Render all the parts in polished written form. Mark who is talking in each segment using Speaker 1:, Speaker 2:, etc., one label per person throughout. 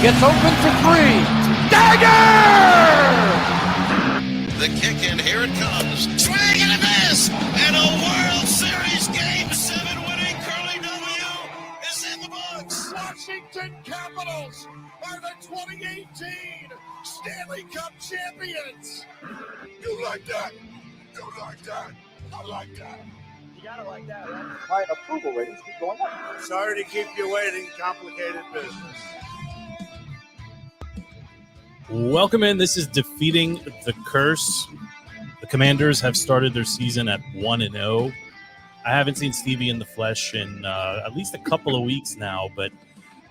Speaker 1: Gets open for three. Dagger!
Speaker 2: The kick, and here it comes. Swing and a miss! And a World Series Game 7 winning Curly W is in the books.
Speaker 3: Washington Capitals are the 2018 Stanley Cup champions. You like that? You like that? I like that.
Speaker 4: You gotta like that, right?
Speaker 5: Client approval ratings keep going up.
Speaker 3: Sorry to keep you waiting. Complicated business.
Speaker 6: Welcome in. This is Defeating the Curse. The Commanders have started their season at 1-0. I haven't seen Stevie in the flesh in at least a couple of weeks now, but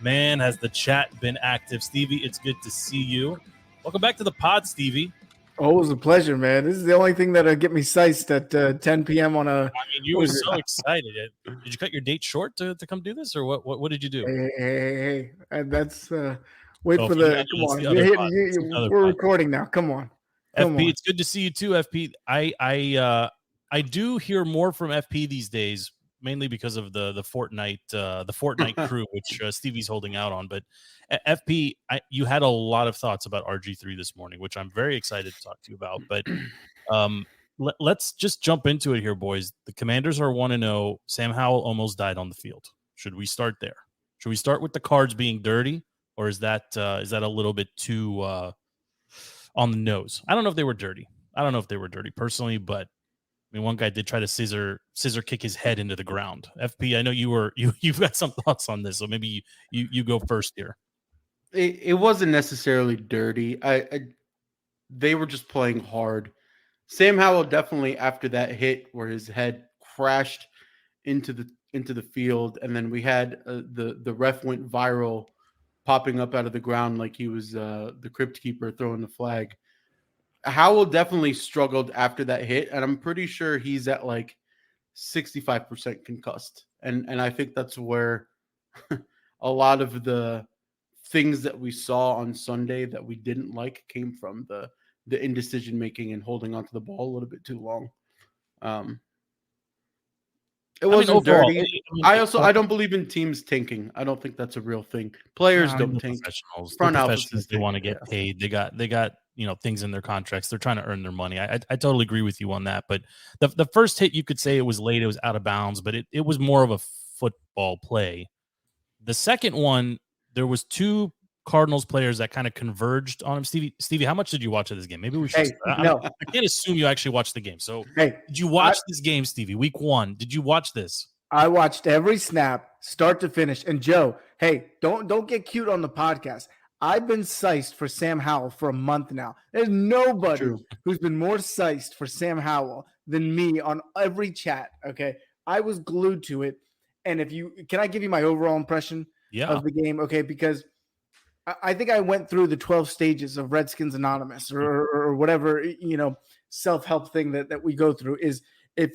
Speaker 6: man, has the chat been active. Stevie, it's good to see you. Welcome back to the pod, Stevie.
Speaker 7: Always a pleasure, man. This is the only thing that'll get me sized at 10 p.m. on a.
Speaker 6: I mean, you were so excited. Did you cut your date short to come do this, or what did you do?
Speaker 7: Hey. And that's wait for the. Come on, we're recording now. Come on.
Speaker 6: FP, it's good to see you too, FP. I do hear more from FP these days, mainly because of the Fortnite crew, which Stevie's holding out on. But FP, you had a lot of thoughts about RG3 this morning, which I'm very excited to talk to you about. But let's just jump into it here, boys. The Commanders are 1-0. Sam Howell almost died on the field. Should we start there? Should we start with the Cards being dirty, or is that a little bit too on the nose? I don't know if they were dirty. Personally, but I mean, one guy did try to scissor kick his head into the ground. FP, I know you've got some thoughts on this, so maybe you go first here.
Speaker 8: It wasn't necessarily dirty. They were just playing hard. Sam Howell definitely, after that hit where his head crashed into the field, and then we had the ref went viral, popping up out of the ground like he was the crypt keeper throwing the flag. Howell definitely struggled after that hit, and I'm pretty sure he's at like 65% concussed. And I think that's where a lot of the things that we saw on Sunday that we didn't like came from, the indecision making and holding onto the ball a little bit too long. It wasn't
Speaker 6: overall,
Speaker 8: dirty. I don't believe in teams tanking. I don't think that's a real thing. Players don't tank.
Speaker 6: Front offices, they want to get paid. They got things in their contracts. They're trying to earn their money. I totally agree with you on that. But the first hit, you could say it was late. It was out of bounds, but it was more of a football play. The second one, there was two Cardinals players that kind of converged on him. Stevie, how much did you watch of this game? Maybe we should. I can't assume you actually watched the game. So, did you watch this game, Stevie? Week 1. Did you watch this?
Speaker 7: I watched every snap, start to finish. And Joe, hey, don't get cute on the podcast. I've been psyched for Sam Howell for a month now. There's nobody who's been more psyched for Sam Howell than me on every chat. Okay, I was glued to it. And can I give you my overall impression of the game? Okay, because I think I went through the 12 stages of Redskins Anonymous or whatever, self-help thing that we go through. Is if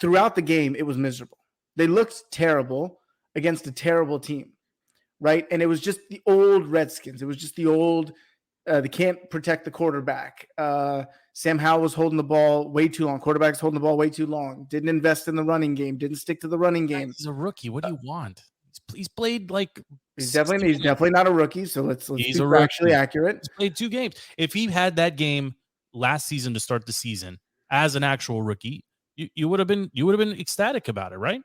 Speaker 7: throughout the game it was miserable. They looked terrible against a terrible team, right? And it was just the old Redskins. It was just the old, they can't protect the quarterback. Sam Howell was holding the ball way too long. Quarterback's holding the ball way too long. Didn't invest in the running game. Didn't stick to the running game.
Speaker 6: He's a rookie. What do you want? He's played like
Speaker 7: he's definitely not a rookie. So let's be actually accurate.
Speaker 6: He's played 2 games. If he had that game last season to start the season as an actual rookie, you would have been ecstatic about it, right?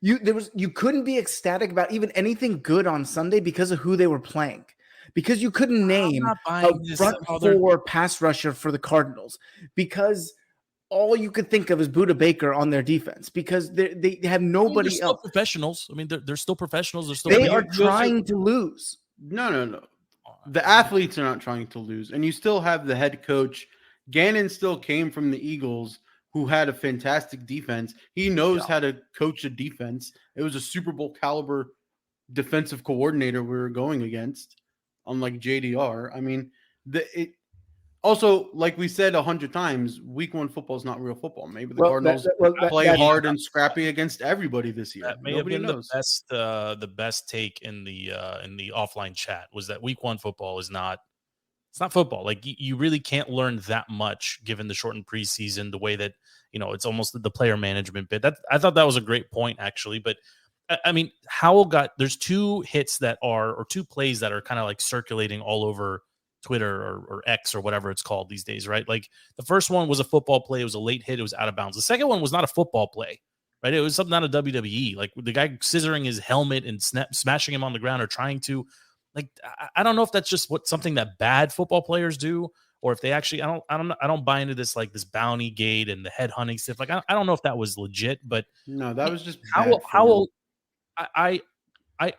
Speaker 7: You couldn't be ecstatic about even anything good on Sunday because of who they were playing. Because you couldn't name a front 4 pass rusher for the Cardinals. Because all you could think of is Budda Baker on their defense. Because they have nobody
Speaker 6: they're still
Speaker 7: else.
Speaker 6: Professionals. I mean, they're still professionals.
Speaker 7: They are trying to lose.
Speaker 8: No. The athletes are not trying to lose. And you still have the head coach. Gannon still came from the Eagles, who had a fantastic defense. He knows how to coach a defense. It was a Super Bowl caliber defensive coordinator we were going against, unlike JDR. I mean, also, like we said 100 times, Week 1 football is not real football. Maybe the Cardinals play hard and scrappy against everybody this year.
Speaker 6: That may have been the best take in the offline chat was that Week 1 football is not. It's not football. Like you really can't learn that much given the shortened preseason, the way that, it's almost the player management bit. I thought that was a great point, actually. But I mean, Howell there's two hits or two plays that are kind of like circulating all over Twitter or X or whatever it's called these days, right? Like the first one was a football play. It was a late hit. It was out of bounds. The second one was not a football play, right? It was something out of WWE, like the guy scissoring his helmet and smashing him on the ground or trying to, like, I don't know if that's just something that bad football players do, or if they actually, I don't buy into this, like this bounty gate and the head hunting stuff. Like, I don't know if that was legit, but
Speaker 8: No, that was just
Speaker 6: Howell, I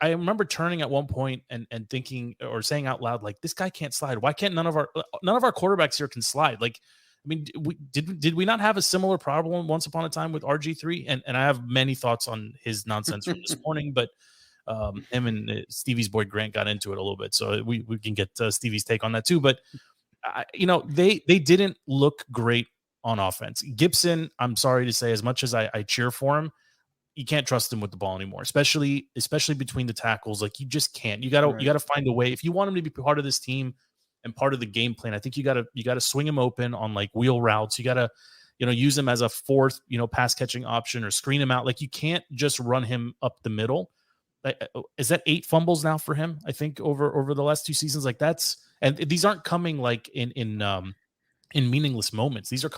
Speaker 6: remember turning at one point and thinking or saying out loud, like, this guy can't slide. Why can't none of our quarterbacks here can slide? Like, I mean, did we not have a similar problem once upon a time with RG3? And I have many thoughts on his nonsense from this morning, but him and Stevie's boy Grant got into it a little bit, so we can get Stevie's take on that too. But they didn't look great on offense. Gibson, I'm sorry to say, as much as I cheer for him, you can't trust him with the ball anymore, especially between the tackles. Like, you just can't. You gotta find a way if you want him to be part of this team and part of the game plan. I think you gotta swing him open on like wheel routes. You gotta use him as a fourth pass catching option or screen him out. Like, you can't just run him up the middle. Is that 8 fumbles now for him? I think over the last 2 seasons. Like, and these aren't coming like in meaningless moments. These are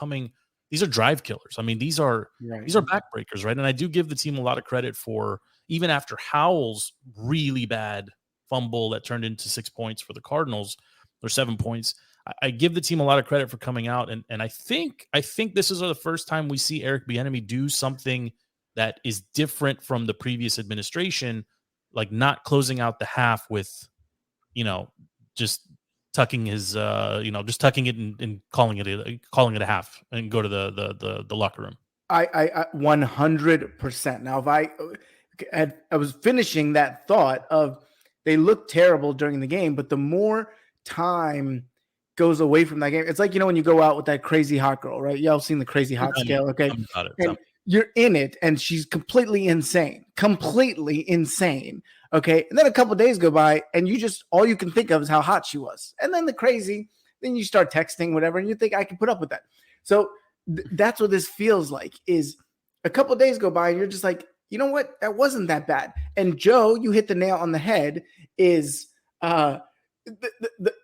Speaker 6: drive killers. I mean, these are backbreakers, right? And I do give the team a lot of credit for, even after Howell's really bad fumble that turned into 6 points for the Cardinals, or 7 points. I give the team a lot of credit for coming out, and I think this is the first time we see Eric Bieniemy do something that is different from the previous administration, like not closing out the half with, just tucking his, just tucking it and calling it a half and go to the locker room.
Speaker 7: I 100%. Now, if I was finishing that thought of, they look terrible during the game, but the more time goes away from that game, it's like, when you go out with that crazy hot girl, right? Y'all seen the crazy hot scale, okay? And you're in it, and she's completely insane, okay? And then a couple of days go by, and all you can think of is how hot she was. And then then you start texting, whatever, and you think, I can put up with that. So that's what this feels like, is a couple of days go by, and you're just like, you know what? That wasn't that bad. And Joe, you hit the nail on the head, is the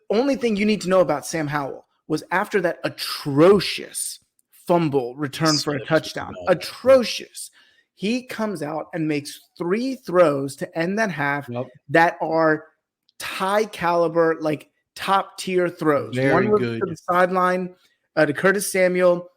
Speaker 7: only thing you need to know about Sam Howell was, after that atrocious fumble return for a touchdown, atrocious, he comes out and makes 3 throws to end that half that are high caliber, like top tier throws. One was to the sideline to Curtis Samuel.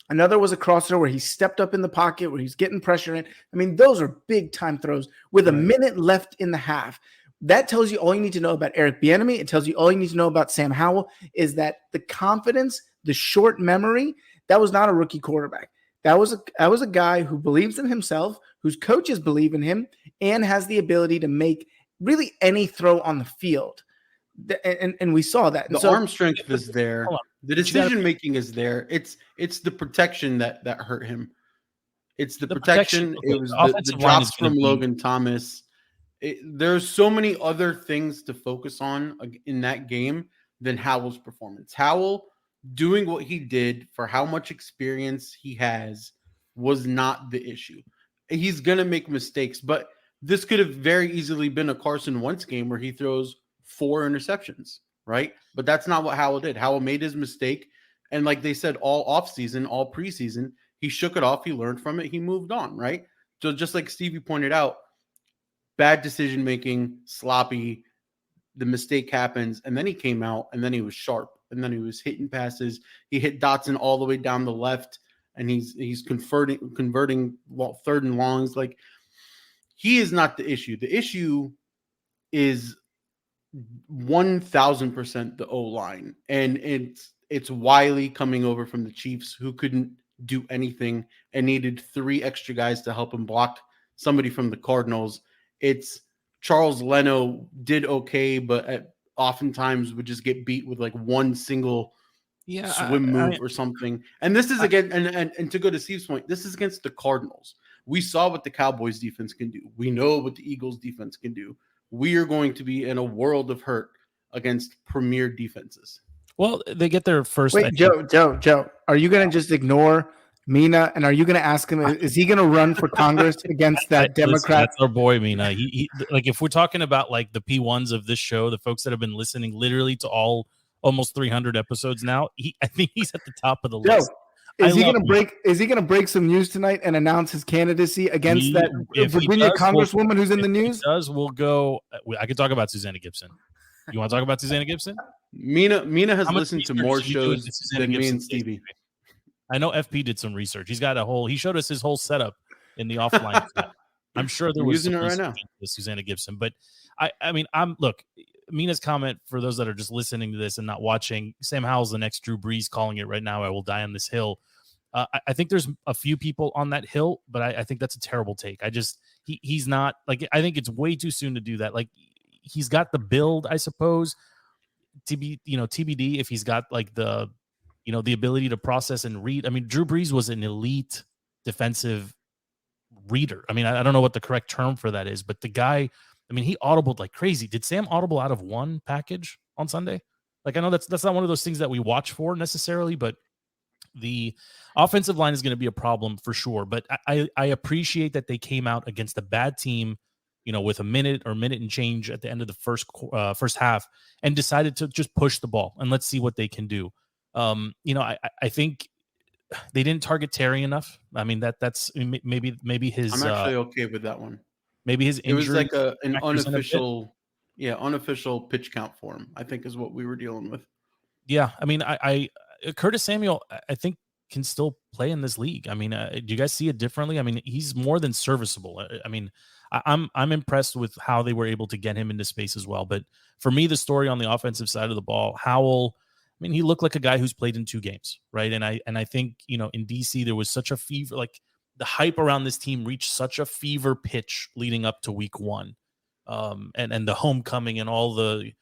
Speaker 7: Another was a crosser where he stepped up in the pocket, where he's getting pressure in. I mean, those are big time throws with a minute left in the half. That tells you all you need to know about Eric Bieniemy. It tells you all you need to know about Sam Howell, is that the confidence, the short memory. That was not a rookie quarterback. That was a guy who believes in himself, whose coaches believe in him, and has the ability to make really any throw on the field. And we saw that.
Speaker 8: The arm strength is there. The decision making is there. It's the protection that hurt him. It's the protection. It was the drops from Logan Thomas. There's so many other things to focus on in that game than Howell's performance. Howell doing what he did for how much experience he has was not the issue. He's going to make mistakes, but this could have very easily been a Carson Wentz game where he throws 4 interceptions, right? But that's not what Howell did. Howell made his mistake, and like they said, all offseason, all preseason, he shook it off, he learned from it, he moved on, right? So just like Stevie pointed out, bad decision-making, sloppy, the mistake happens, and then he came out, and then he was sharp, and then he was hitting passes. He hit Dotson all the way down the left, and he's converting 3rd and longs. Like, he is not the issue. The issue is 1,000% the O-line, and it's Wiley coming over from the Chiefs, who couldn't do anything and needed 3 extra guys to help him block somebody from the Cardinals. It's Charles Leno did okay, but oftentimes would just get beat with like one single swim move or something. And this is again, and to go to Steve's point, this is against the Cardinals. We saw what the Cowboys defense can do. We know what the Eagles defense can do. We are going to be in a world of hurt against premier defenses.
Speaker 6: Well, they get their first.
Speaker 7: Wait, Joe, are you going to just ignore Mina, and are you going to ask him? Is he going to run for Congress against that
Speaker 6: Listen,
Speaker 7: Democrat?
Speaker 6: that's our boy, Mina. He like if we're talking about like the P1s of this show, the folks that have been listening literally to all almost 300 episodes now, I think he's at the top of the
Speaker 7: Joe,
Speaker 6: list.
Speaker 7: is he going to break? Is he going to break some news tonight and announce his candidacy against that Virginia Congresswoman who's in the news?
Speaker 6: If he does, we'll go. I could talk about Susanna Gibson. You want to talk about Susanna Gibson?
Speaker 8: Mina has listened to more shows than me and Stevie.
Speaker 6: I know FP did some research. He's got he showed us his whole setup in the offline. I'm sure there was
Speaker 8: using
Speaker 6: some
Speaker 8: it right now.
Speaker 6: Susanna Gibson, but I mean, look, Mina's comment for those that are just listening to this and not watching, Sam Howell's the next Drew Brees, calling it right now. I will die on this hill. I think there's a few people on that hill, but I think that's a terrible take. He's not like, I think it's way too soon to do that. Like, he's got the build, I suppose, TBD if he's got like the ability to process and read. I mean, Drew Brees was an elite defensive reader. I mean, I don't know what the correct term for that is, but the guy, I mean, he audibled like crazy. Did Sam audible out of one package on Sunday? Like, I know that's not one of those things that we watch for necessarily, but the offensive line is going to be a problem for sure. But I appreciate that they came out against a bad team, with a minute and change at the end of the first half, and decided to just push the ball and let's see what they can do. I think they didn't target Terry enough. I mean, that's maybe his.
Speaker 8: I'm actually okay with that one.
Speaker 6: Maybe his injury.
Speaker 8: It was like an unofficial, unofficial pitch count for him, I think is what we were dealing with.
Speaker 6: Yeah, I mean, I Curtis Samuel, I think, can still play in this league. I mean, do you guys see it differently? I mean, he's more than serviceable. I mean, I'm impressed with how they were able to get him into space as well. But for me, the story on the offensive side of the ball, Howell, I mean, he looked like a guy who's played in 2 games, right? And I think, in DC, there was such a fever, like the hype around this team reached such a fever pitch leading up to week 1. And the homecoming and all the,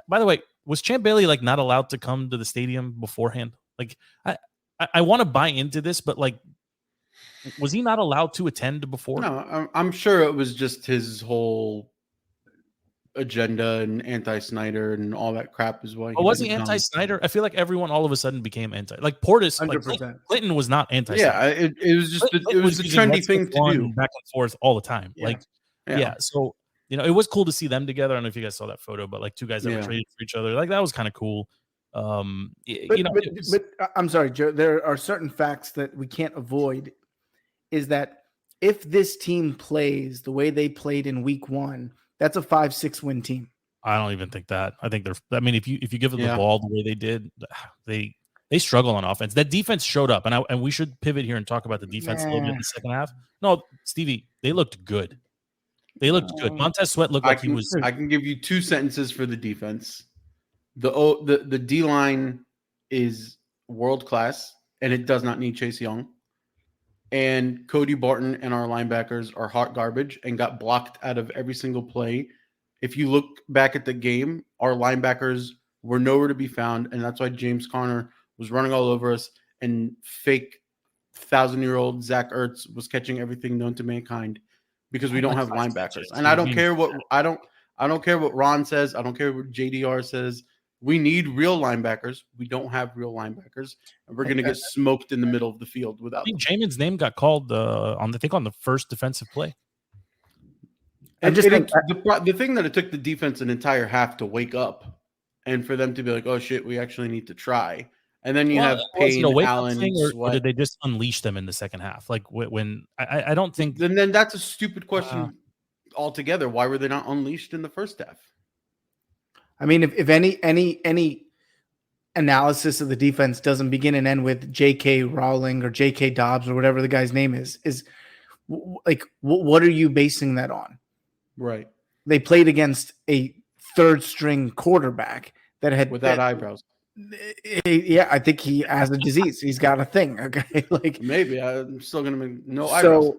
Speaker 6: by the way, was Champ Bailey like not allowed to come to the stadium beforehand? Like, I want to buy into this, but like, was he not allowed to attend before?
Speaker 8: No, I'm sure it was just his whole agenda and anti-Snyder and all that crap is why.
Speaker 6: Was he anti-Snyder? I feel like everyone all of a sudden became anti. Like Portis, 100%. Like Clinton was not anti-Snyder.
Speaker 8: Yeah, it was just it was the trendy thing to do,
Speaker 6: back and forth all the time. Yeah. Like, yeah. So it was cool to see them together. I don't know if you guys saw that photo, but like 2 guys that were traded for each other, like that was kind of cool.
Speaker 7: But I'm sorry, Joe. There are certain facts that we can't avoid. Is that if this team plays the way they played in week 1, that's a 5-6 win team.
Speaker 6: I don't even think that. I think I mean, if you give them the ball the way they did, they struggle on offense. That defense showed up, and we should pivot here and talk about the defense a little bit in the second half. No, Stevie, they looked good. They looked good. Montez Sweat looked like he was.
Speaker 8: I can give you 2 sentences for the defense. The D line is world class, and it does not need Chase Young. And Cody Barton and our linebackers are hot garbage and got blocked out of every single play. If you look back at the game, our linebackers were nowhere to be found, and that's why James Conner was running all over us, and fake 1,000-year-old Zach Ertz was catching everything known to mankind because we don't have linebackers. And I don't care what I don't care what Ron says. I don't care what JDR says. We need real linebackers. We don't have real linebackers, and we're going to get smoked in the middle of the field without.
Speaker 6: I think Jamin's name got called on the first defensive play.
Speaker 8: And just the thing that it took the defense an entire half to wake up, and for them to be like, "Oh shit, we actually need to try." And then you have Payne, Allen,
Speaker 6: or did they just unleash them in the second half? Like when I don't think.
Speaker 8: Then that's a stupid question altogether. Why were they not unleashed in the first half?
Speaker 7: I mean, if any analysis of the defense doesn't begin and end with J.K. Rowling or J.K. Dobbs or whatever the guy's name is like, what are you basing that on?
Speaker 8: Right.
Speaker 7: They played against a third-string quarterback that had
Speaker 8: without eyebrows.
Speaker 7: Yeah, I think he has a disease. He's got a thing. Okay, like
Speaker 8: maybe I'm still gonna make no eyebrows.
Speaker 7: So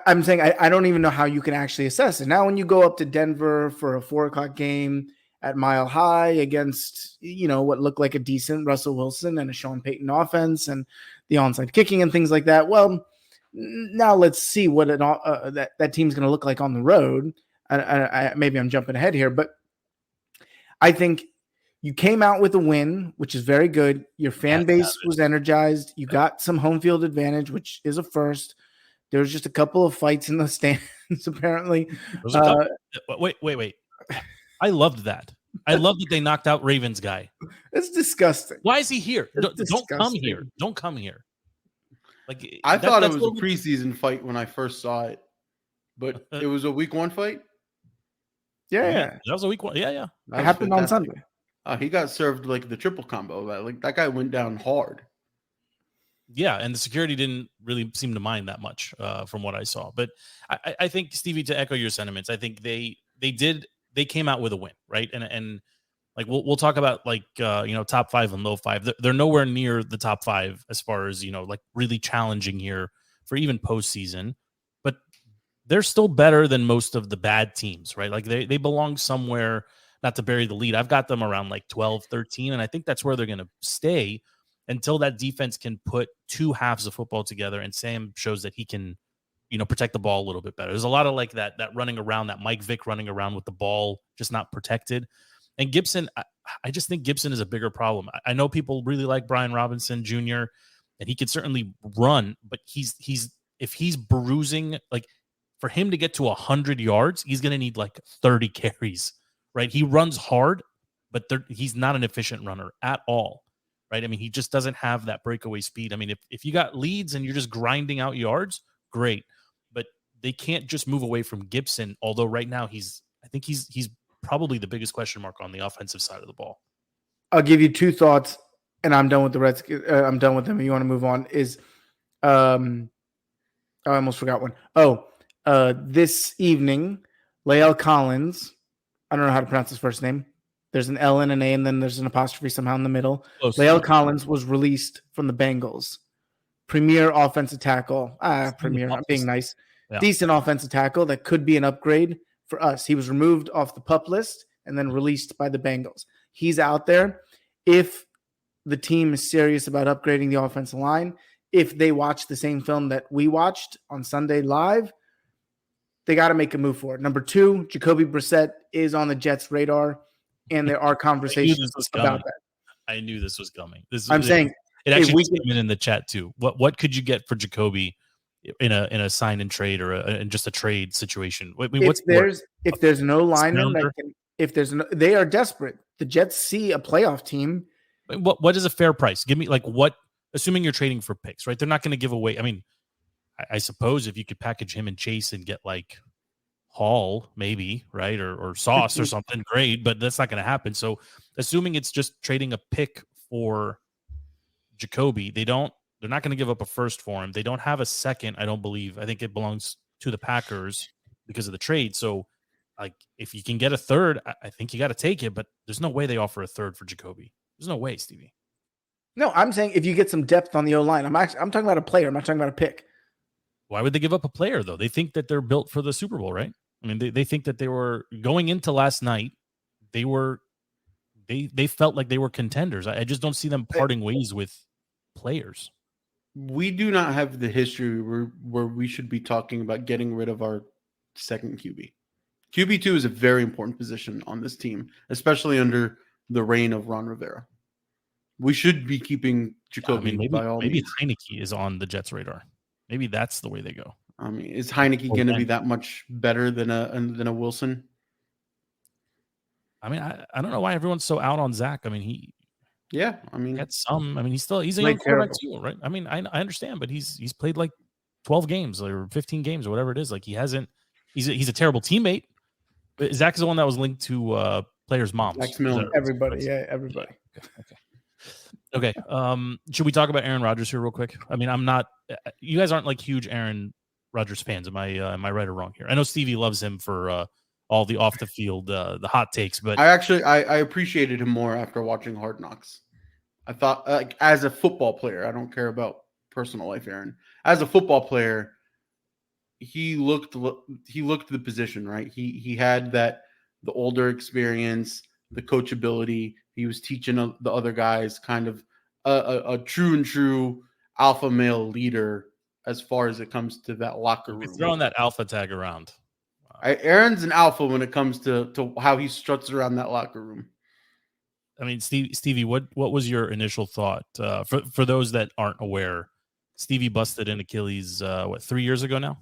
Speaker 7: I'm saying I don't even know how you can actually assess it. Now, when you go up to Denver for a 4:00 game at Mile High against, what looked like a decent Russell Wilson and a Sean Payton offense and the onside kicking and things like that. Well, now let's see what that team's going to look like on the road. Maybe I'm jumping ahead here, but I think you came out with a win, which is very good. Your fan base was energized. You got some home field advantage, which is a first. There was just a couple of fights in the stands, apparently.
Speaker 6: Wait. I loved that. I love that they knocked out Ravens guy.
Speaker 7: It's disgusting.
Speaker 6: Why is he here? Don't
Speaker 7: disgusting.
Speaker 6: come here. Don't come here. Like
Speaker 8: I thought it was a preseason fight when I first saw it, but it was a week 1 fight.
Speaker 7: Yeah.
Speaker 6: That was a week 1. Yeah.
Speaker 7: It happened on Sunday.
Speaker 8: He got served like the triple combo. Like that guy went down hard.
Speaker 6: Yeah, and the security didn't really seem to mind that much from what I saw. But I think, Stevie, to echo your sentiments, I think they came out with a win, right? And like we'll talk about like top 5 and low 5. They're nowhere near the top 5 as far as like really challenging here for even postseason. But they're still better than most of the bad teams, right? Like they belong somewhere. Not to bury the lead, I've got them around like 12, 13, and I think that's where they're going to stay until that defense can put 2 halves of football together and Sam shows that he can, protect the ball a little bit better. There's a lot of like that running around, that Mike Vick running around with the ball just not protected. And Gibson, I just think Gibson is a bigger problem. I know people really like Brian Robinson Jr., and he can certainly run, but if he's bruising, like for him to get to 100 yards, he's going to need like 30 carries. Right, he runs hard, but he's not an efficient runner at all. Right, I mean, he just doesn't have that breakaway speed. I mean, if you got leads and you're just grinding out yards, great, but they can't just move away from Gibson. Although right now I think he's probably the biggest question mark on the offensive side of the ball.
Speaker 7: I'll give you 2 thoughts, and I'm done with the Redskins. I'm done with them. You want to move on? I almost forgot one. This evening, Lael Collins. I don't know how to pronounce his first name. There's an L and an A, and then there's an apostrophe somehow in the middle. Lael Collins was released from the Bengals. Premier offensive tackle. Premier, I'm being nice. Yeah. Decent offensive tackle that could be an upgrade for us. He was removed off the PUP list and then released by the Bengals. He's out there. If the team is serious about upgrading the offensive line, if they watch the same film that we watched on Sunday live, they got to make a move for it. Number 2, Jacoby Brissett is on the Jets' radar, and there are conversations about that.
Speaker 6: I knew this was coming.
Speaker 7: Saying
Speaker 6: it actually came in the chat too. What could you get for Jacoby in a sign and trade or in just a trade situation? I mean,
Speaker 7: if there's no lineman they are desperate. The Jets see a playoff team.
Speaker 6: What is a fair price? Give me assuming you're trading for picks, right? They're not going to give away. I mean, I suppose if you could package him and Chase and get like Hall, maybe, right? Or Sauce or something, great, but that's not going to happen. So assuming it's just trading a pick for Jacoby, they're not going to give up a first for him. They don't have a second, I don't believe. I think it belongs to the Packers because of the trade. So like if you can get a third, I think you got to take it, but there's no way they offer a third for Jacoby. There's no way, Stevie.
Speaker 7: No, I'm saying if you get some depth on the O-line, I'm talking about a player. I'm not talking about a pick.
Speaker 6: Why would they give up a player, though? They think that they're built for the Super Bowl, right? I mean, they think that they were going into last night. They felt like they were contenders. I just don't see them parting ways with players.
Speaker 8: We do not have the history where we should be talking about getting rid of our second QB. QB2 is a very important position on this team, especially under the reign of Ron Rivera. We should be keeping Jacoby by all means.
Speaker 6: Maybe Heinicke is on the Jets' radar. Maybe that's the way they go.
Speaker 8: I mean, is Heinicke going to be that much better than a Wilson?
Speaker 6: I mean, I don't know why everyone's so out on Zach. I mean, he had some. I mean, he's a young quarterback too, right? I mean, I understand, but he's played like 12 games or 15 games or whatever it is. Like he hasn't. He's a terrible teammate. But Zach is the one that was linked to players' moms.
Speaker 7: Everybody.
Speaker 6: Okay. Should we talk about Aaron Rodgers here real quick? I mean, I'm not. You guys aren't like huge Aaron Rodgers fans. Am I right or wrong here? I know Stevie loves him for all the off the field, the hot takes, but
Speaker 8: I appreciated him more after watching Hard Knocks. I thought, like, as a football player, I don't care about personal life, Aaron. As a football player, he looked the position, right. He had the older experience, the coachability. He was teaching the other guys, kind of a true alpha male leader as far as it comes to that locker room.
Speaker 6: You're throwing that alpha tag around.
Speaker 8: Aaron's an alpha when it comes to how he struts around that locker room.
Speaker 6: I mean, Stevie, what was your initial thought? For those that aren't aware, Stevie busted an Achilles 3 years ago now.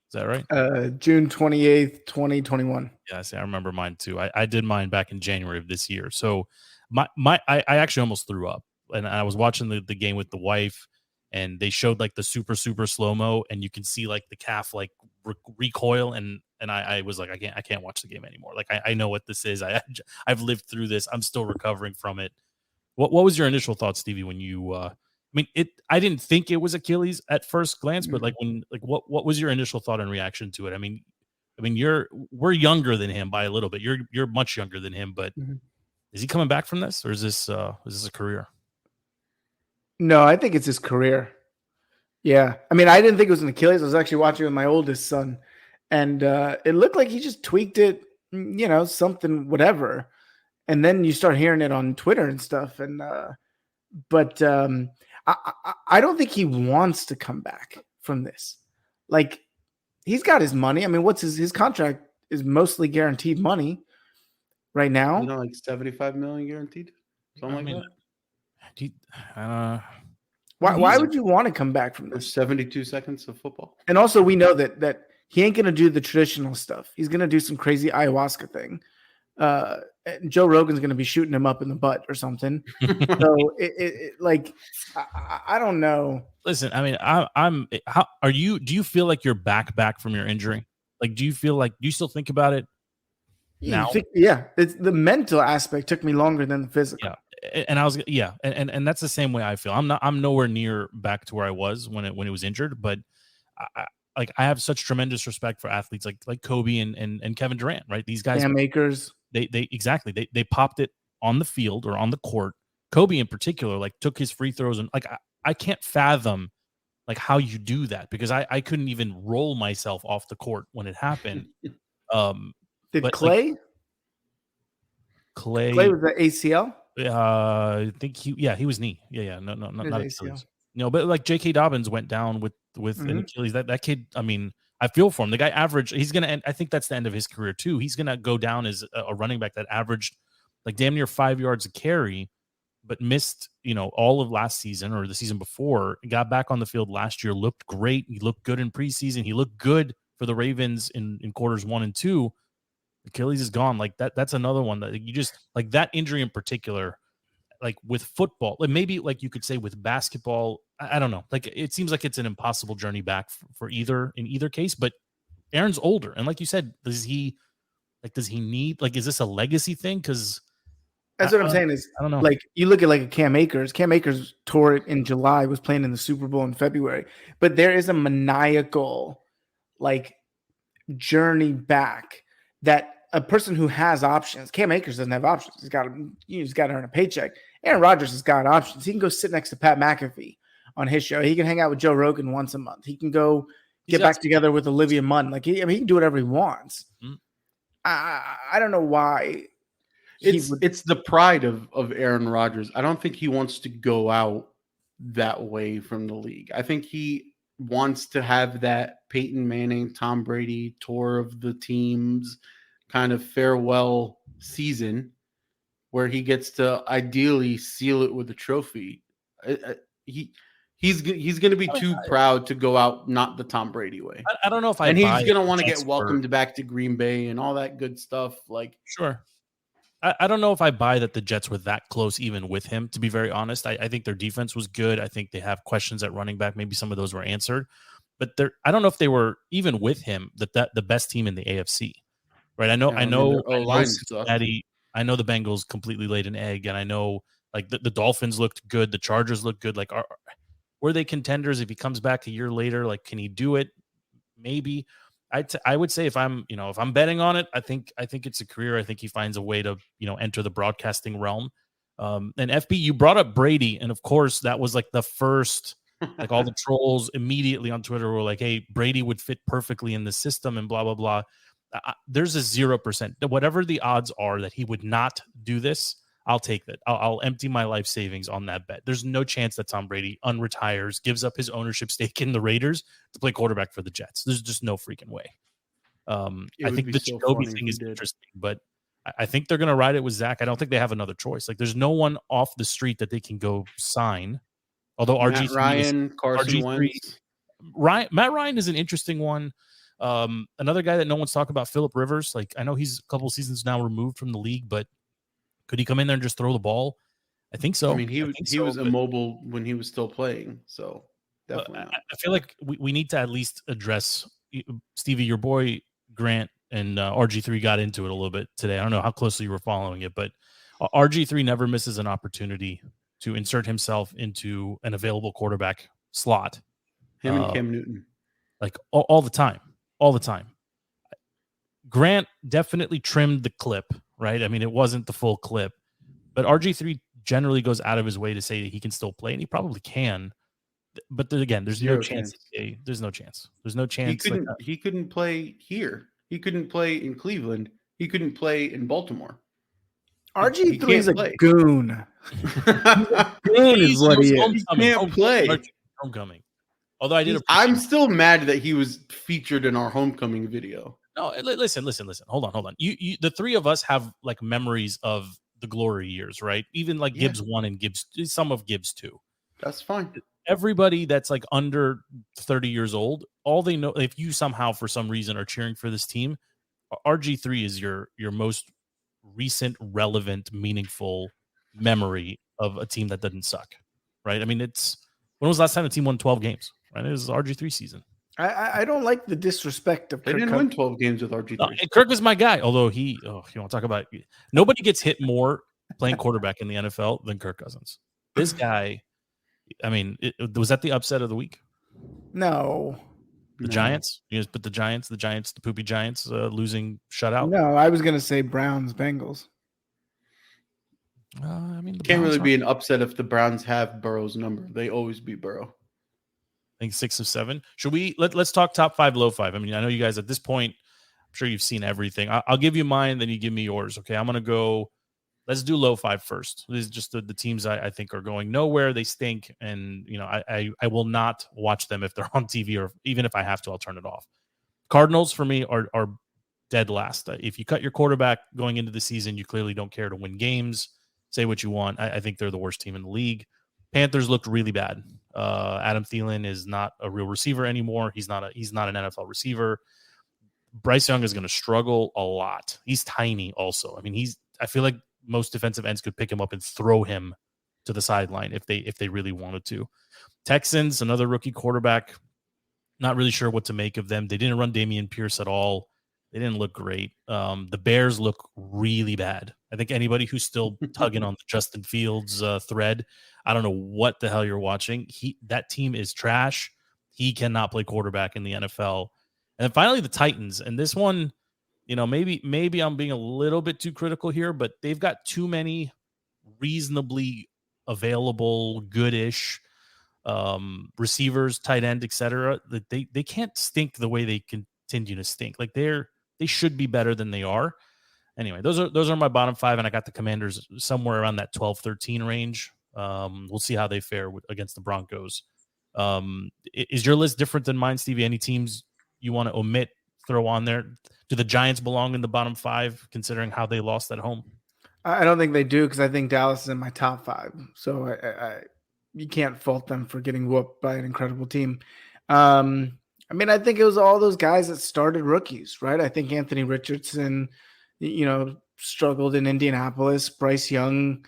Speaker 6: Is that right?
Speaker 7: June 28th, 2021.
Speaker 6: Yeah, see, I remember mine too. I did mine back in January of this year. So I actually almost threw up, and I was watching the game with the wife, and they showed like the super slow mo, and you can see like the calf like recoil, and I was like, I can't watch the game anymore. Like I know what this is. I've lived through this. I'm still recovering from it. What was your initial thought, Stevie, when you? I mean, I didn't think it was Achilles at first glance, but like what was your initial thought and reaction to it? I mean, we're younger than him by a little bit. You're much younger than him, but is he coming back from this, or is this a career?
Speaker 7: No, I think it's his career. Yeah. I mean, I didn't think it was an Achilles. I was actually watching with my oldest son, and it looked like he just tweaked it, something, whatever. And then you start hearing it on Twitter and stuff. And, but I don't think he wants to come back from this. Like, he's got his money. I mean, what's his contract is mostly guaranteed money right now.
Speaker 8: Like 75 million guaranteed, something like that.
Speaker 7: Why would you want to come back from this?
Speaker 8: 72 seconds of football.
Speaker 7: And also, we know that he ain't gonna do the traditional stuff. He's gonna do some crazy ayahuasca thing. Joe Rogan's gonna be shooting him up in the butt or something. So I don't know.
Speaker 6: Listen, I mean, I'm. How are you? Do you feel like you're back from your injury? Like, do you still think about it now?
Speaker 7: It's the mental aspect took me longer than the physical.
Speaker 6: Yeah. And I was, and that's the same way I feel. I'm nowhere near back to where I was when it was injured, but I have such tremendous respect for athletes like Kobe and Kevin Durant, right? These guys,
Speaker 7: Cam Akers,
Speaker 6: they popped it on the field or on the court. Kobe in particular, like took his free throws, and like I can't fathom like how you do that, because I couldn't even roll myself off the court when it happened.
Speaker 7: Did Clay?
Speaker 6: Like, Clay
Speaker 7: was the ACL.
Speaker 6: I think he was knee. Yeah. No, not Achilles. No, but like J.K. Dobbins went down with an Achilles. That kid, I mean, I feel for him. The guy averaged, he's going to end, I think that's the end of his career too. He's going to go down as a running back that averaged like damn near 5 yards a carry, but missed, all of last season or the season before. Got back on the field last year, looked great. He looked good in preseason. He looked good for the Ravens in quarters 1 and 2. Achilles is gone. Like that's another one that you just like that injury in particular, like with football, like maybe like you could say with basketball, I don't know. Like it seems like it's an impossible journey back for in either case, but Aaron's older. And like you said, does he need, like, is this a legacy thing? Cause
Speaker 7: that's what I'm saying is,
Speaker 6: I don't know.
Speaker 7: Like you look at like a Cam Akers tore it in July, was playing in the Super Bowl in February, but there is a maniacal like journey back that a person who has options. Cam Akers doesn't have options. He's got to earn a paycheck. Aaron Rodgers has got options. He can go sit next to Pat McAfee on his show. He can hang out with Joe Rogan once a month. He can go get back together with Olivia Munn. Like he can do whatever he wants. Mm-hmm. I don't know why.
Speaker 8: It's the pride of Aaron Rodgers. I don't think he wants to go out that way from the league. I think he wants to have that Peyton Manning, Tom Brady tour of the teams kind of farewell season where he gets to ideally seal it with a trophy. He's going to be too proud to go out not the Tom Brady way.
Speaker 6: I don't know if
Speaker 8: he's going to want to get welcomed back to Green Bay and all that good stuff. Like,
Speaker 6: sure. I don't know if I buy that the Jets were that close even with him, to be very honest. I think their defense was good. I think they have questions at running back. Maybe some of those were answered. But I don't know if they were, even with him, that the best team in the AFC. Right? I know Cincinnati, I know the Bengals completely laid an egg, and I know like the Dolphins looked good. The Chargers looked good. Like, were they contenders if he comes back a year later? Like, can he do it? Maybe. I would say if I'm betting on it, I think it's a career. I think he finds a way to, enter the broadcasting realm. And FB, you brought up Brady, and of course that was like the first, like all the trolls immediately on Twitter were like, "Hey, Brady would fit perfectly in the system," and blah blah blah. There's a 0%. Whatever the odds are that he would not do this, I'll take that. I'll empty my life savings on that bet. There's no chance that Tom Brady unretires, gives up his ownership stake in the Raiders to play quarterback for the Jets. There's just no freaking way. I think the Jacoby thing is interesting, but I think they're going to ride it with Zach. I don't think they have another choice. Like, there's no one off the street that they can go sign. Although
Speaker 8: Matt
Speaker 6: RG3
Speaker 8: Ryan, Carson
Speaker 6: RG3
Speaker 8: Wentz.
Speaker 6: Matt Ryan is an interesting one. Another guy that no one's talking about, Phillip Rivers. Like, I know he's a couple of seasons now removed from the league, but could he come in there and just throw the ball? I think so.
Speaker 8: I mean, he was immobile when he was still playing, so definitely not.
Speaker 6: I feel like we need to at least address Stevie, your boy Grant and RG3 got into it a little bit today. I don't know how closely you were following it, but RG3 never misses an opportunity to insert himself into an available quarterback slot.
Speaker 8: Him and Cam Newton.
Speaker 6: Like all the time. All the time. Grant definitely trimmed the clip, right? I mean, it wasn't the full clip, but RG3 generally goes out of his way to say that he can still play, and he probably can. But again, there's no chance. There's no chance. There's no chance.
Speaker 8: He couldn't play here. He couldn't play in Cleveland. He couldn't play in Baltimore.
Speaker 7: RG3 is a goon. Goon is what he is.
Speaker 8: He can't play.
Speaker 6: Homecoming. Although
Speaker 8: I'm still mad that he was featured in our homecoming video.
Speaker 6: No, listen. Hold on. You the three of us have like memories of the glory years, right? Even like Gibbs 1 and some of Gibbs 2.
Speaker 8: That's fine.
Speaker 6: Everybody that's like under 30 years old, all they know, if you somehow for some reason are cheering for this team, RG3 is your most recent, relevant, meaningful memory of a team that doesn't suck, right? I mean, when was the last time the team won 12 games? Right, it was RG3 season.
Speaker 7: I don't like the disrespect of
Speaker 8: Kirk. They didn't win 12 games with RG3.
Speaker 6: No, Kirk was my guy, although you want to talk about nobody gets hit more playing quarterback in the NFL than Kirk Cousins. This guy, I mean, was that the upset of the week?
Speaker 7: No.
Speaker 6: The Giants? You just put the Giants, the poopy Giants losing shutout?
Speaker 7: No, I was going to say Browns, Bengals.
Speaker 6: I mean,
Speaker 8: can't really be an upset if the Browns have Burrow's number. They always beat Burrow.
Speaker 6: I think 6 of 7. Should we let's talk top 5, low 5? I mean, I know you guys at this point, I'm sure you've seen everything. I'll give you mine, then you give me yours. Okay, I'm gonna go. Let's do low 5 first. This is just the teams I think are going nowhere. They stink, and I will not watch them if they're on TV, or even if I have to, I'll turn it off. Cardinals for me are dead last. If you cut your quarterback going into the season, you clearly don't care to win games. Say what you want. I think they're the worst team in the league. Panthers looked really bad. Adam Thielen is not a real receiver anymore. He's not an NFL receiver. Bryce Young is going to struggle a lot. He's tiny also. I mean, I feel like most defensive ends could pick him up and throw him to the sideline if they really wanted to. Texans, another rookie quarterback. Not really sure what to make of them. They didn't run Dameon Pierce at all. They didn't look great. The Bears look really bad. I think anybody who's still tugging on the Justin Fields thread, I don't know what the hell you're watching. That team is trash. He cannot play quarterback in the NFL. And then finally the Titans. And this one, maybe I'm being a little bit too critical here, but they've got too many reasonably available, good-ish receivers, tight end, etc. That they can't stink the way they continue to stink. Like they should be better than they are. Anyway, those are my bottom 5, and I got the Commanders somewhere around that 12-13 range. We'll see how they fare against the Broncos. Is your list different than mine, Stevie? Any teams you want to omit, throw on there? Do the Giants belong in the bottom 5, considering how they lost at home?
Speaker 7: I don't think they do, because I think Dallas is in my top 5. So you can't fault them for getting whooped by an incredible team. I mean, I think it was all those guys that started rookies, right? I think Anthony Richardson, struggled in Indianapolis. Bryce Young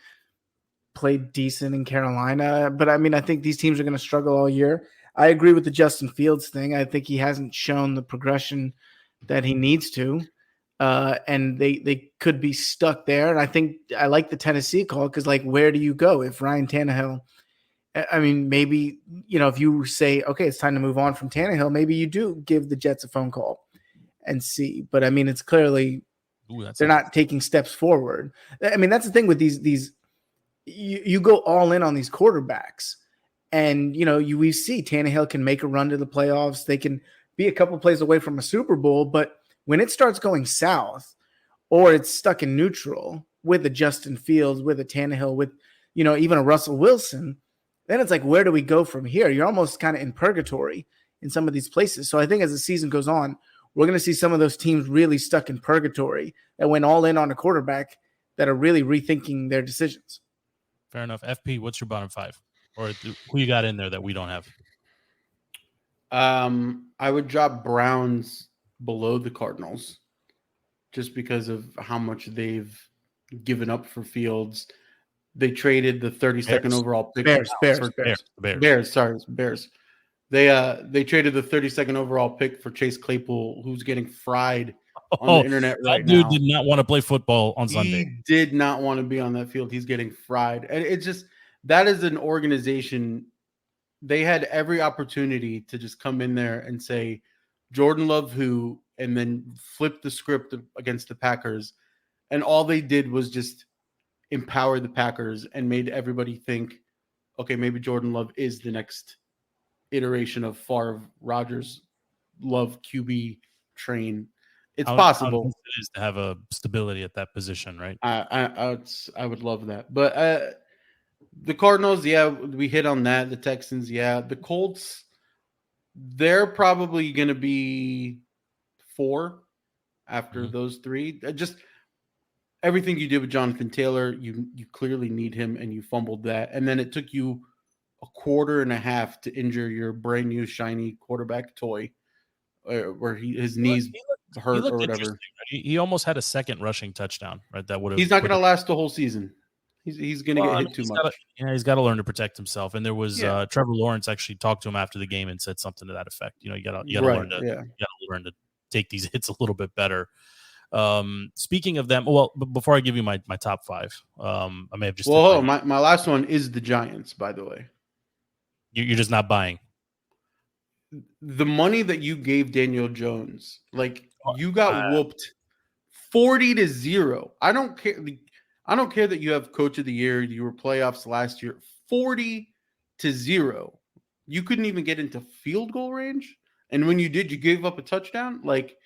Speaker 7: played decent in Carolina. But, I mean, I think these teams are going to struggle all year. I agree with the Justin Fields thing. I think he hasn't shown the progression that he needs to. And they could be stuck there. And I think I like the Tennessee call because, where do you go if Ryan Tannehill – I mean, maybe, if you say, okay, it's time to move on from Tannehill, maybe you do give the Jets a phone call and see. But, I mean, it's clearly they're not taking steps forward. I mean, that's the thing with these you go all in on these quarterbacks. And, we see Tannehill can make a run to the playoffs. They can be a couple plays away from a Super Bowl. But when it starts going south or it's stuck in neutral with a Justin Fields, with a Tannehill, with, even a Russell Wilson, then it's like, where do we go from here? You're almost kind of in purgatory in some of these places. So I think as the season goes on, we're going to see some of those teams really stuck in purgatory that went all in on a quarterback that are really rethinking their decisions.
Speaker 6: Fair enough. FP, what's your bottom five? Or who you got in there that we don't have?
Speaker 8: I would drop Browns below the Cardinals just because of how much they've given up for Fields. They traded the 32nd overall pick.
Speaker 7: Bears.
Speaker 8: They traded the 32nd overall pick for Chase Claypool, who's getting fried on the internet right now.
Speaker 6: That dude did not want to play football on Sunday.
Speaker 8: He did not want to be on that field. He's getting fried. And it's just, that is an organization. They had every opportunity to just come in there and say, Jordan Love who, and then flip the script against the Packers. And all they did was just empower the Packers and made everybody think, okay, maybe Jordan Love is the next iteration of Favre, Rodgers, Love QB train. It's possible.
Speaker 6: How it is to have a stability at that position, right?
Speaker 8: I would love that. But the Cardinals, yeah, we hit on that. The Texans, yeah. The Colts, they're probably going to be 4 after those 3. Just everything you did with Jonathan Taylor, you clearly need him, and you fumbled that. And then it took you a quarter and a half to injure your brand new shiny quarterback toy, where his knees hurt or whatever.
Speaker 6: He almost had a second rushing touchdown, right? That would have.
Speaker 8: He's not going to last the whole season. He's going to get hit too much.
Speaker 6: He's got to learn to protect himself. And there was Trevor Lawrence actually talked to him after the game and said something to that effect. You got to learn to take these hits a little bit better. Speaking of them, well, before I give you my top 5, I may have just.
Speaker 8: Well, my last one is the Giants, by the way.
Speaker 6: You're just not buying.
Speaker 8: The money that you gave Daniel Jones, like you got whooped 40-0. I don't care. I don't care that you have coach of the year. You were playoffs last year. 40-0. You couldn't even get into field goal range. And when you did, you gave up a touchdown. Like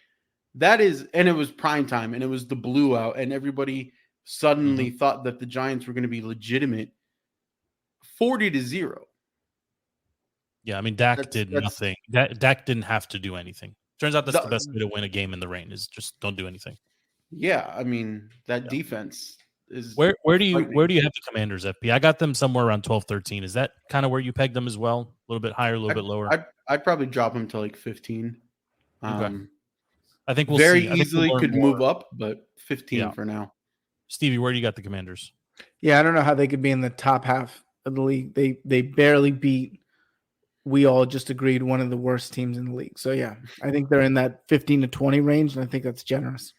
Speaker 8: that is, and it was prime time and it was the blue out and everybody suddenly thought that the Giants were going to be legitimate. 40-0.
Speaker 6: Yeah, I mean, Dak did nothing. Dak didn't have to do anything. Turns out that's the best way to win a game in the rain is just don't do anything.
Speaker 8: Yeah, I mean, that defense is
Speaker 6: where do you have the Commanders, FP? I got them somewhere around 12-13. Is that kind of where you pegged them as well? A little bit higher, a little bit lower?
Speaker 8: I'd probably drop them to like 15.
Speaker 6: Okay. I think we'll
Speaker 8: very
Speaker 6: see.
Speaker 8: Easily could move up, but 15 for now.
Speaker 6: Stevie, where do you got the Commanders?
Speaker 7: Yeah, I don't know how they could be in the top half of the league. They barely beat. We all just agreed one of the worst teams in the league. So yeah, I think they're in that 15-20 range, and I think that's generous.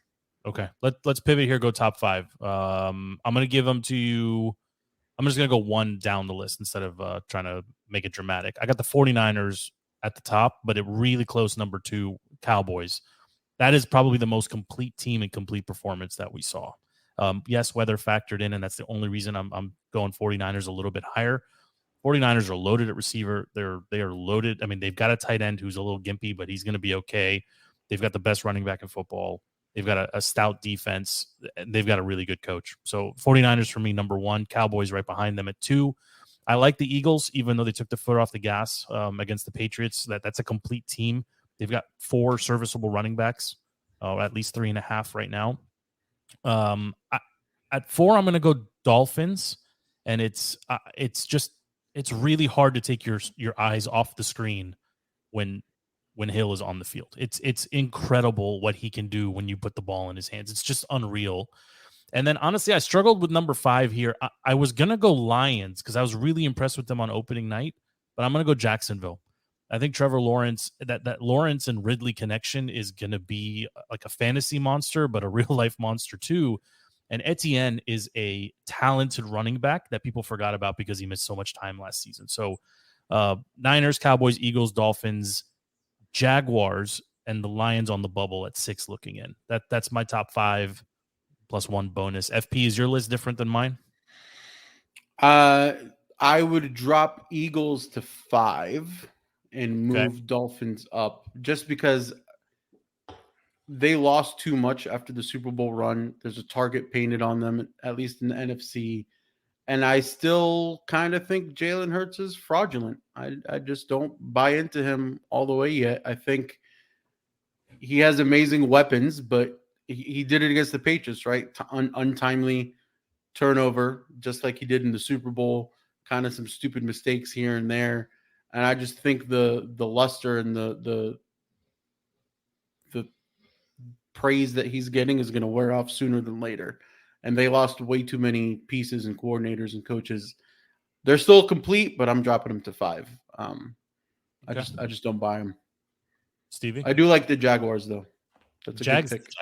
Speaker 6: Okay, let's pivot here. Go top 5. I'm going to give them to you. I'm just going to go one down the list instead of trying to make it dramatic. I got the 49ers at the top, but a really close number 2, Cowboys. That is probably the most complete team and complete performance that we saw. Yes, weather factored in, and that's the only reason I'm going 49ers a little bit higher. 49ers are loaded at receiver. They are loaded. I mean, they've got a tight end who's a little gimpy, but he's going to be okay. They've got the best running back in football. They've got a stout defense. And they've got a really good coach. So 49ers for me, number 1. Cowboys right behind them at 2. I like the Eagles, even though they took the foot off the gas against the Patriots. That's a complete team. They've got 4 serviceable running backs, at least 3.5 right now. At 4, I'm going to go Dolphins, and it's really hard to take your eyes off the screen when Hill is on the field. It's incredible what he can do when you put the ball in his hands. It's just unreal. And then honestly, I struggled with number 5 here. I was gonna go Lions because I was really impressed with them on opening night, but I'm gonna go Jacksonville. I think Trevor Lawrence, that Lawrence and Ridley connection is gonna be like a fantasy monster, but a real life monster too. And Etienne is a talented running back that people forgot about because he missed so much time last season. So Niners, Cowboys, Eagles, Dolphins, Jaguars, and the Lions on the bubble at 6 looking in. That's my top 5 plus 1 bonus. FP, is your list different than mine?
Speaker 8: I would drop Eagles to 5 and move Dolphins up just because they lost too much after the Super Bowl run. There's a target painted on them, at least in the NFC. And I still kind of think Jalen Hurts is fraudulent. I just don't buy into him all the way yet. I think he has amazing weapons, but he did it against the Patriots, right? Untimely turnover, just like he did in the Super Bowl. Kind of some stupid mistakes here and there, and I just think the luster and the praise that he's getting is going to wear off sooner than later. And they lost way too many pieces and coordinators and coaches. They're still complete, but I'm dropping them to 5. I just don't buy them.
Speaker 6: Stevie,
Speaker 8: I do like the Jaguars though. That's a
Speaker 6: Jags.
Speaker 8: good pick.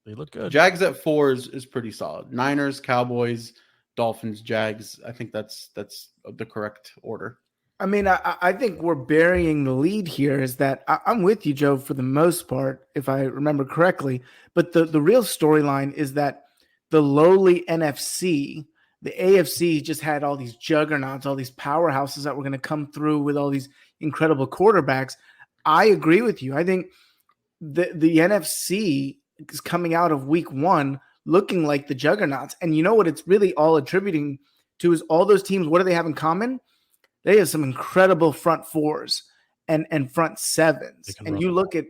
Speaker 6: They look good.
Speaker 8: Jags at 4 is pretty solid. Niners, Cowboys, Dolphins, Jags. I think that's the correct order.
Speaker 7: I mean, I think we're burying the lead here is that I'm with you, Joe, for the most part, if I remember correctly. But the real storyline is that the lowly NFC, the AFC just had all these juggernauts, all these powerhouses that were going to come through with all these incredible quarterbacks. I agree with you. I think the NFC is coming out of week 1 looking like the juggernauts. And you know what it's really all attributing to is all those teams, what do they have in common? They have some incredible front 4s and front 7s. And you look at,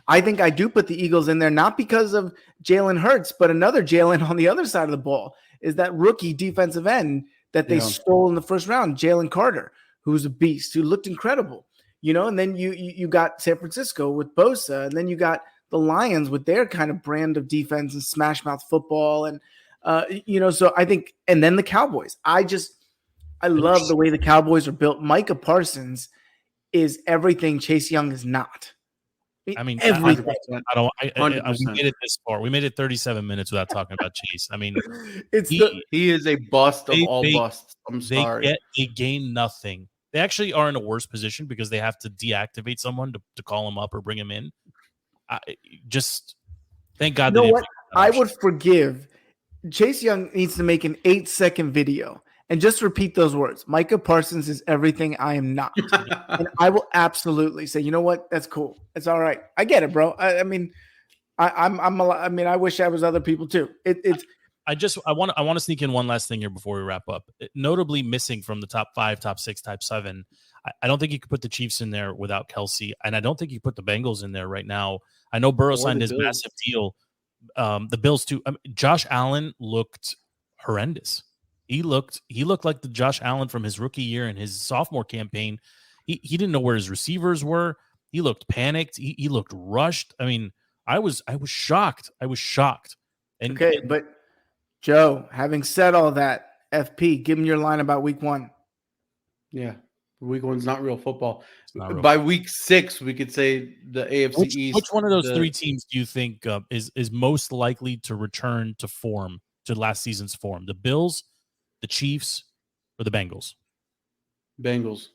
Speaker 7: I think I do put the Eagles in there, not because of Jalen Hurts, but another Jalen on the other side of the ball is that rookie defensive end that they stole in the first round, Jalen Carter, who's a beast, who looked incredible. And then you got San Francisco with Bosa, and then you got the Lions with their kind of brand of defense and smash mouth football. And, so I think, and then the Cowboys. I love the way the Cowboys are built. Micah Parsons is everything Chase Young is not.
Speaker 6: I mean,
Speaker 7: everything.
Speaker 6: We made it this far. We made it 37 minutes without talking about Chase. I mean,
Speaker 8: he is a bust of all busts. I'm sorry.
Speaker 6: They gain nothing. They actually are in a worse position because they have to deactivate someone to call him up or bring him in. Thank God.
Speaker 7: You know what? I would forgive. Chase Young needs to make an 8-second video and just repeat those words. Micah Parsons is everything I am not. And I will absolutely say, you know what? That's cool. It's all right. I get it, bro. I mean, I wish I was other people too.
Speaker 6: I want to sneak in one last thing here before we wrap up. Notably missing from the top 5, top 6, top 7. I don't think you could put the Chiefs in there without Kelsey, and I don't think you put the Bengals in there right now. I know Burrow signed his massive deal. The Bills too. Josh Allen looked horrendous. He looked like the Josh Allen from his rookie year and his sophomore campaign. He didn't know where his receivers were. He looked panicked. He looked rushed. I mean, I was shocked. But
Speaker 7: Joe, having said all that, FP, give me your line about week 1.
Speaker 8: Yeah, week 1's not real football. By week 6, we could say the AFC East.
Speaker 6: Which one of those 3 teams do you think is most likely to return to form, to last season's form? The Bills, the Chiefs, or the Bengals?
Speaker 8: Bengals.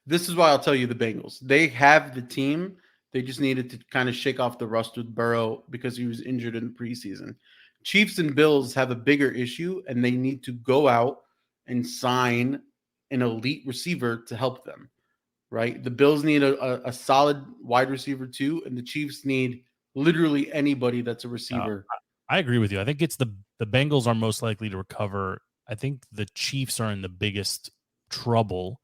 Speaker 8: This is why I'll tell you the Bengals. They have the team. They just needed to kind of shake off the rust with Burrow because he was injured in the preseason. Chiefs and Bills have a bigger issue, and they need to go out and sign an elite receiver to help them, right? The Bills need a solid wide receiver too, and the Chiefs need literally anybody that's a receiver.
Speaker 6: I agree with you. I think it's the Bengals are most likely to recover. I think the Chiefs are in the biggest trouble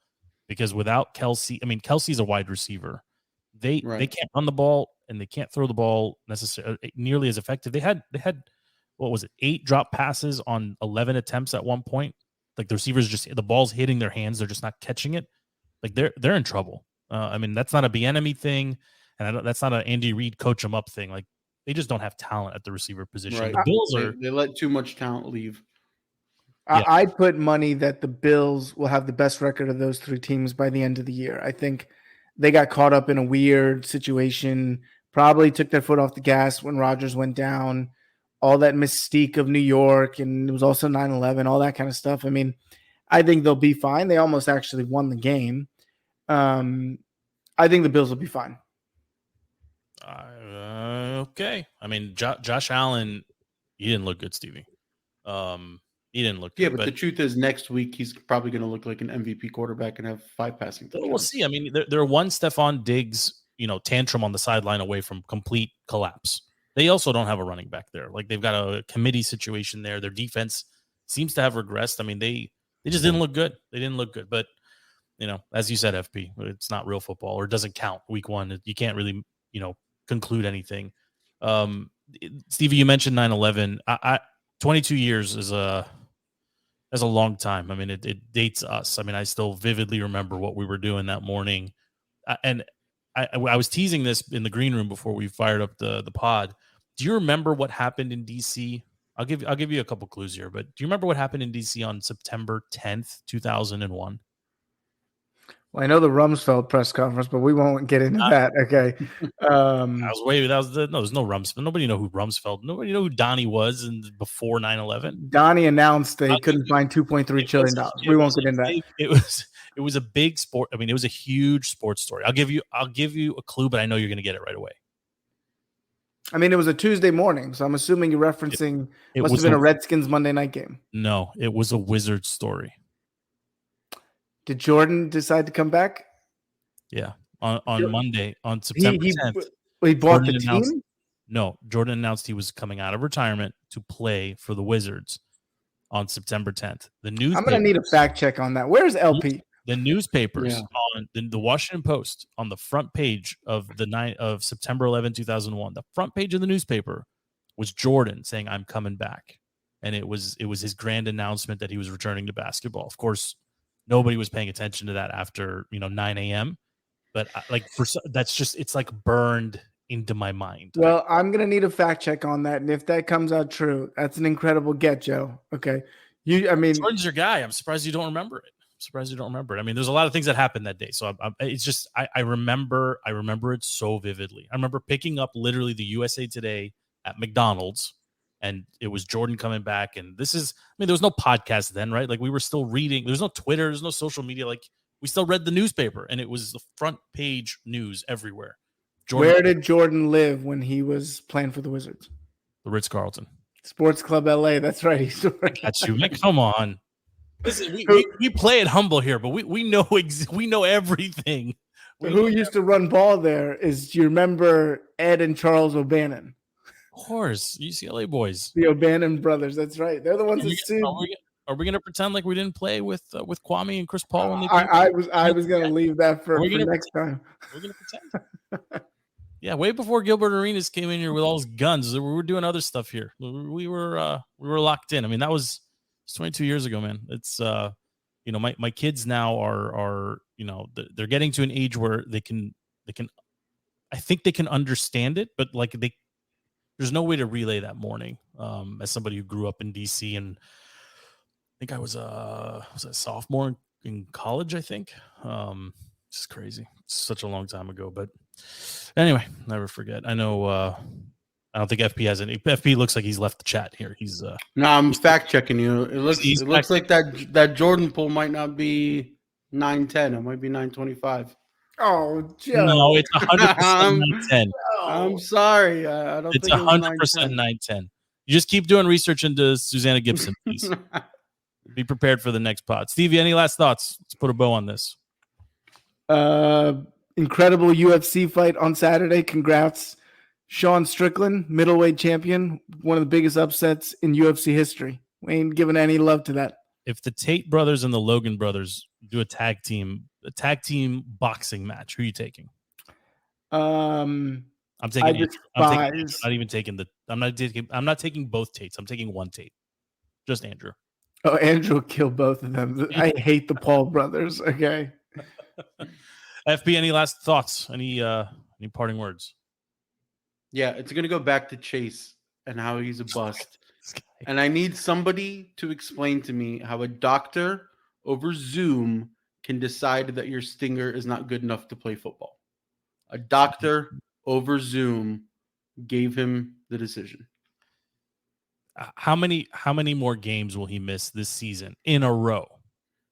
Speaker 6: because without Kelsey, I mean, Kelsey's a wide receiver. They can't run the ball and they can't throw the ball necessarily nearly as effective. They had what was it, 8 drop passes on 11 attempts at one point. Like the receivers the ball's hitting their hands, they're just not catching it. Like they're in trouble. I mean, that's not a Bieniemy thing, and that's not an Andy Reid coach them up thing. Like they just don't have talent at the receiver position.
Speaker 8: Right.
Speaker 6: The Bills
Speaker 8: they let too much talent leave.
Speaker 7: Yeah. I'd put money that the Bills will have the best record of those 3 teams by the end of the year. I think they got caught up in a weird situation, probably took their foot off the gas when Rodgers went down, all that mystique of New York, and it was also 9/11, all that kind of stuff. I mean, I think they'll be fine. They almost actually won the game. I think the Bills will be fine.
Speaker 6: Okay. I mean, Josh Allen, he didn't look good, Stevie. He didn't look good.
Speaker 8: Yeah, but the truth is next week he's probably going to look like an MVP quarterback and have 5 passing touchdowns.
Speaker 6: We'll see. I mean, they're one Stephon Diggs, tantrum on the sideline away from complete collapse. They also don't have a running back there. Like they've got a committee situation there. Their defense seems to have regressed. I mean, they just didn't look good. They didn't look good. But, as you said, FP, it's not real football or it doesn't count week 1. You can't really, conclude anything. Stevie, you mentioned 9/11. 22 years is a long time. I mean, it dates us. I mean, I still vividly remember what we were doing that morning. And I was teasing this in the green room before we fired up the pod. Do you remember what happened in DC? I'll give you a couple clues here, but do you remember what happened in DC on September 10th, 2001?
Speaker 7: Well, I know the Rumsfeld press conference, but we won't get into that. Okay.
Speaker 6: There's no Rumsfeld. Nobody know who Rumsfeld. Nobody know who Donnie was before 9/11.
Speaker 7: Donnie announced they couldn't find $2.3 trillion. We won't get into that.
Speaker 6: It was a big sport. I mean, it was a huge sports story. I'll give you a clue, but I know you're going to get it right away.
Speaker 7: I mean, it was a Tuesday morning, so I'm assuming you're referencing. It must have been a Redskins Monday night game.
Speaker 6: No, it was a Wizards story.
Speaker 7: Did Jordan decide to come back?
Speaker 6: Yeah, on Monday, on September 10th.
Speaker 7: He bought the team?
Speaker 6: No, Jordan announced he was coming out of retirement to play for the Wizards on September 10th. I'm going
Speaker 7: to need a fact check on that. Where's LP?
Speaker 6: The newspapers on the Washington Post on the front page of the night of September 11, 2001. The front page of the newspaper was Jordan saying, "I'm coming back," and it was his grand announcement that he was returning to basketball. Of course, nobody was paying attention to that after 9 a.m. But that's just it's like burned into my mind.
Speaker 7: Well, I'm gonna need a fact check on that, and if that comes out true, that's an incredible get, Joe. Okay,
Speaker 6: Jordan's your guy. I'm surprised you don't remember it. I mean, there's a lot of things that happened that day, so it's just I remember it so vividly. I remember picking up literally the USA Today at McDonald's, and it was Jordan coming back. And there was no podcast then, right? Like we were still reading. There's no Twitter. There's no social media. Like we still read the newspaper, and it was the front page news everywhere.
Speaker 7: Where did Jordan live when he was playing for the Wizards?
Speaker 6: The Ritz-Carlton.
Speaker 7: Sports Club LA. That's right.
Speaker 6: That's you. Come on. Listen, we play it humble here, but we know everything.
Speaker 7: Who used to run ball there? Do you remember Ed and Charles O'Bannon?
Speaker 6: Of course, UCLA boys.
Speaker 7: The O'Bannon brothers. That's right. They're the ones that sued.
Speaker 6: Are we going to pretend like we didn't play with Kwame and Chris Paul? When they
Speaker 7: I was going to leave that for next time.
Speaker 6: We're going to pretend. Yeah, way before Gilbert Arenas came in here with all his guns, we were doing other stuff here. We were locked in. I mean, that was 22 years ago, man. It's my kids now are they're getting to an age where they can I think they can understand it, but like there's no way to relay that morning. As somebody who grew up in DC, and I think I was a sophomore in college, I think. It's crazy. It's such a long time ago, but anyway, never forget. I know I don't think FP has any. FP looks like he's left the chat here. He's
Speaker 8: no, I'm fact checking you. It looks like that Jordan pool might not be 910. It might be 925.
Speaker 7: Oh, Joe.
Speaker 6: No, it's 100% 910.
Speaker 8: I'm sorry. I don't
Speaker 6: it's
Speaker 8: think
Speaker 6: 100% 910. You just keep doing research into Susanna Gibson, please. Be prepared for the next pod. Stevie, any last thoughts? Let's put a bow on this.
Speaker 7: Incredible UFC fight on Saturday. Congrats. Sean Strickland, middleweight champion, one of the biggest upsets in UFC history. We ain't giving any love to that.
Speaker 6: If the Tate brothers and the Logan brothers do a tag team boxing match, who are you taking?
Speaker 7: I'm
Speaker 6: taking I'm not taking both Tates. I'm taking one Tate. Just Andrew.
Speaker 7: Oh, Andrew will kill both of them. I hate the Paul brothers. Okay.
Speaker 6: FP, any last thoughts? Any parting words?
Speaker 8: Yeah, it's going to go back to Chase and how he's a bust. And I need somebody to explain to me how a doctor over Zoom can decide that your stinger is not good enough to play football. A doctor over Zoom gave him the decision.
Speaker 6: How many more games will he miss this season in a row?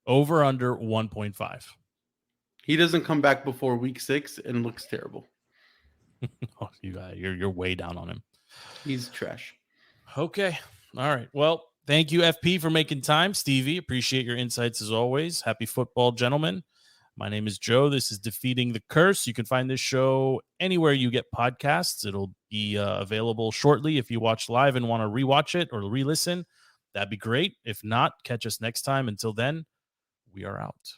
Speaker 6: Over under 1.5.
Speaker 8: He doesn't come back before week 6 and looks terrible.
Speaker 6: Oh, you're way down on him.
Speaker 8: He's trash.
Speaker 6: Okay. All right. Well, thank you, FP, for making time. Stevie, appreciate your insights as always. Happy football, gentlemen. My name is Joe. This is Defeating the Curse. You can find this show anywhere you get podcasts. It'll be available shortly. If you watch live and want to rewatch it or re-listen, that'd be great. If not, catch us next time. Until then, we are out.